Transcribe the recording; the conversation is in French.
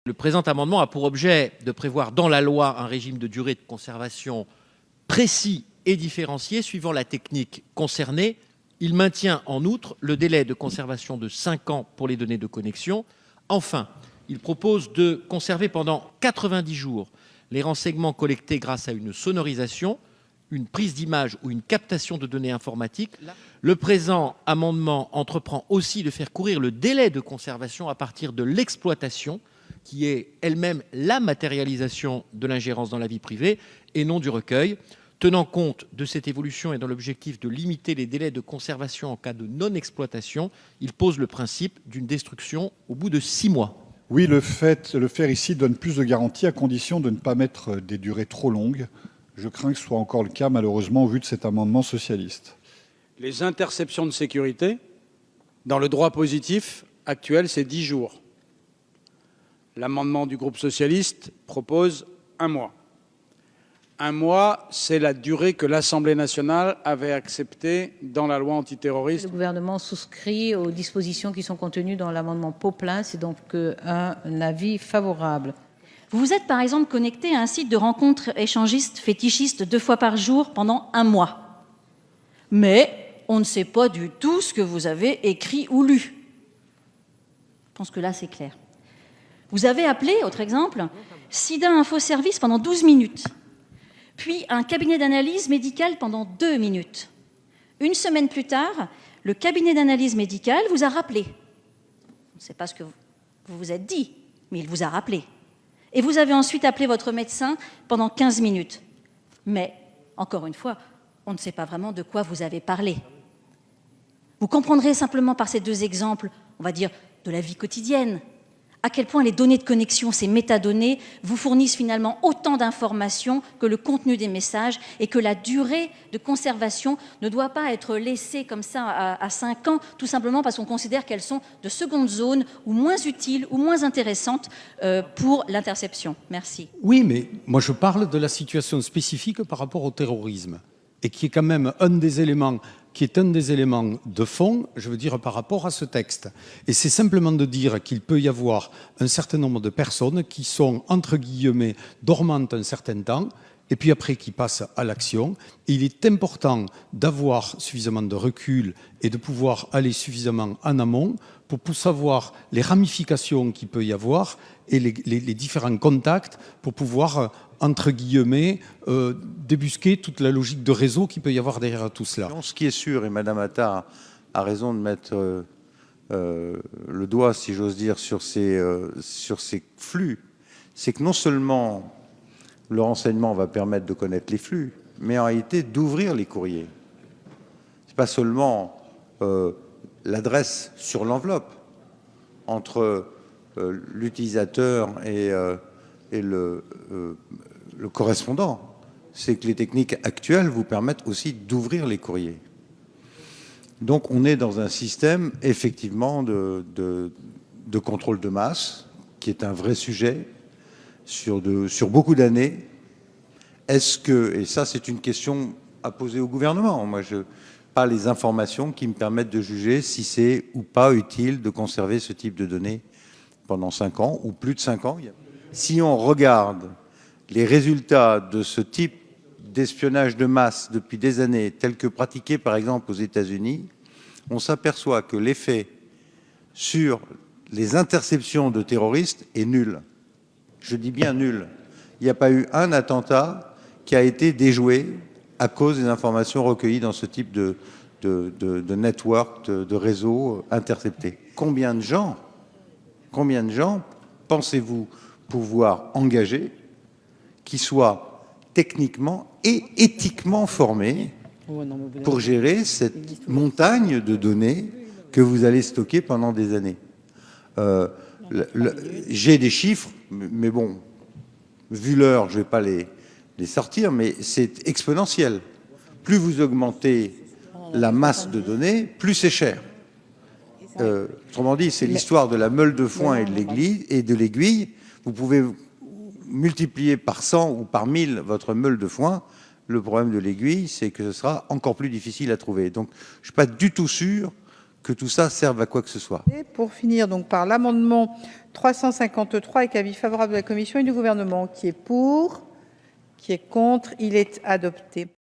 Le présent amendement a pour objet de prévoir dans la loi un régime de durée de conservation précis et différencié suivant la technique concernée. Il maintient en outre le délai de conservation de 5 ans pour les données de connexion. Enfin, il propose de conserver pendant 90 jours les renseignements collectés grâce à une sonorisation, une prise d'image ou une captation de données informatiques. Le présent amendement entreprend aussi de faire courir le délai de conservation à partir de l'exploitation, qui est elle-même la matérialisation de l'ingérence dans la vie privée et non du recueil. Tenant compte de cette évolution et dans l'objectif de limiter les délais de conservation en cas de non-exploitation, il pose le principe d'une destruction au bout de 6 mois. Oui, le faire ici donne plus de garanties à condition de ne pas mettre des durées trop longues. Je crains que ce soit encore le cas, malheureusement, au vu de cet amendement socialiste. Les interceptions de sécurité, dans le droit positif actuel, c'est 10 jours. L'amendement du groupe socialiste propose 1 mois. 1 mois, c'est la durée que l'Assemblée nationale avait acceptée dans la loi antiterroriste. Le gouvernement souscrit aux dispositions qui sont contenues dans l'amendement Poplin. C'est donc un avis favorable. Vous vous êtes par exemple connecté à un site de rencontres échangistes fétichistes 2 fois par jour pendant 1 mois. Mais on ne sait pas du tout ce que vous avez écrit ou lu. Je pense que là, c'est clair. Vous avez appelé, autre exemple, SIDA Info Service pendant 12 minutes, puis un cabinet d'analyse médicale pendant 2 minutes. Une semaine plus tard, le cabinet d'analyse médicale vous a rappelé. On ne sait pas ce que vous vous êtes dit, mais il vous a rappelé. Et vous avez ensuite appelé votre médecin pendant 15 minutes. Mais, encore une fois, on ne sait pas vraiment de quoi vous avez parlé. Vous comprendrez simplement par ces 2 exemples, on va dire, de la vie quotidienne, à quel point les données de connexion, ces métadonnées, vous fournissent finalement autant d'informations que le contenu des messages et que la durée de conservation ne doit pas être laissée comme ça à 5 ans, tout simplement parce qu'on considère qu'elles sont de seconde zone ou moins utiles ou moins intéressantes pour l'interception. Merci. Oui, mais moi je parle de la situation spécifique par rapport au terrorisme et qui est quand même un des éléments de fond, je veux dire, par rapport à ce texte. Et c'est simplement de dire qu'il peut y avoir un certain nombre de personnes qui sont, entre guillemets, dormantes un certain temps, et puis après qui passent à l'action. Et il est important d'avoir suffisamment de recul et de pouvoir aller suffisamment en amont pour savoir les ramifications qu'il peut y avoir et les différents contacts pour pouvoir entre guillemets, débusquer toute la logique de réseau qu'il peut y avoir derrière tout cela. Ce qui est sûr, et Madame Attard a raison de mettre le doigt, si j'ose dire, sur ces flux, c'est que non seulement le renseignement va permettre de connaître les flux, mais en réalité d'ouvrir les courriers. C'est pas seulement l'adresse sur l'enveloppe entre l'utilisateur et le correspondant, c'est que les techniques actuelles vous permettent aussi d'ouvrir les courriers. Donc on est dans un système effectivement de contrôle de masse qui est un vrai sujet sur beaucoup d'années. Est-ce que, et ça c'est une question à poser au gouvernement, moi je pas les informations qui me permettent de juger si c'est ou pas utile de conserver ce type de données pendant 5 ans ou plus de 5 ans. Si on regarde les résultats de ce type d'espionnage de masse depuis des années, tel que pratiqué par exemple aux États-Unis, on s'aperçoit que l'effet sur les interceptions de terroristes est nul. Je dis bien nul. Il n'y a pas eu un attentat qui a été déjoué à cause des informations recueillies dans ce type de network, de réseau intercepté. Combien de gens pensez-vous pouvoir engager qui soient techniquement et éthiquement formés pour gérer cette montagne de données que vous allez stocker pendant des années. J'ai des chiffres, mais bon, vu l'heure, je ne vais pas les sortir, mais c'est exponentiel. Plus vous augmentez la masse de données, plus c'est cher. Autrement dit, c'est l'histoire de la meule de foin et de l'aiguille. Vous pouvez multiplier par 100 ou par 1000 votre meule de foin. Le problème de l'aiguille, c'est que ce sera encore plus difficile à trouver. Donc, je ne suis pas du tout sûr que tout ça serve à quoi que ce soit. Et pour finir donc par l'amendement 353 avec avis favorable de la Commission et du gouvernement qui est pour, qui est contre, il est adopté.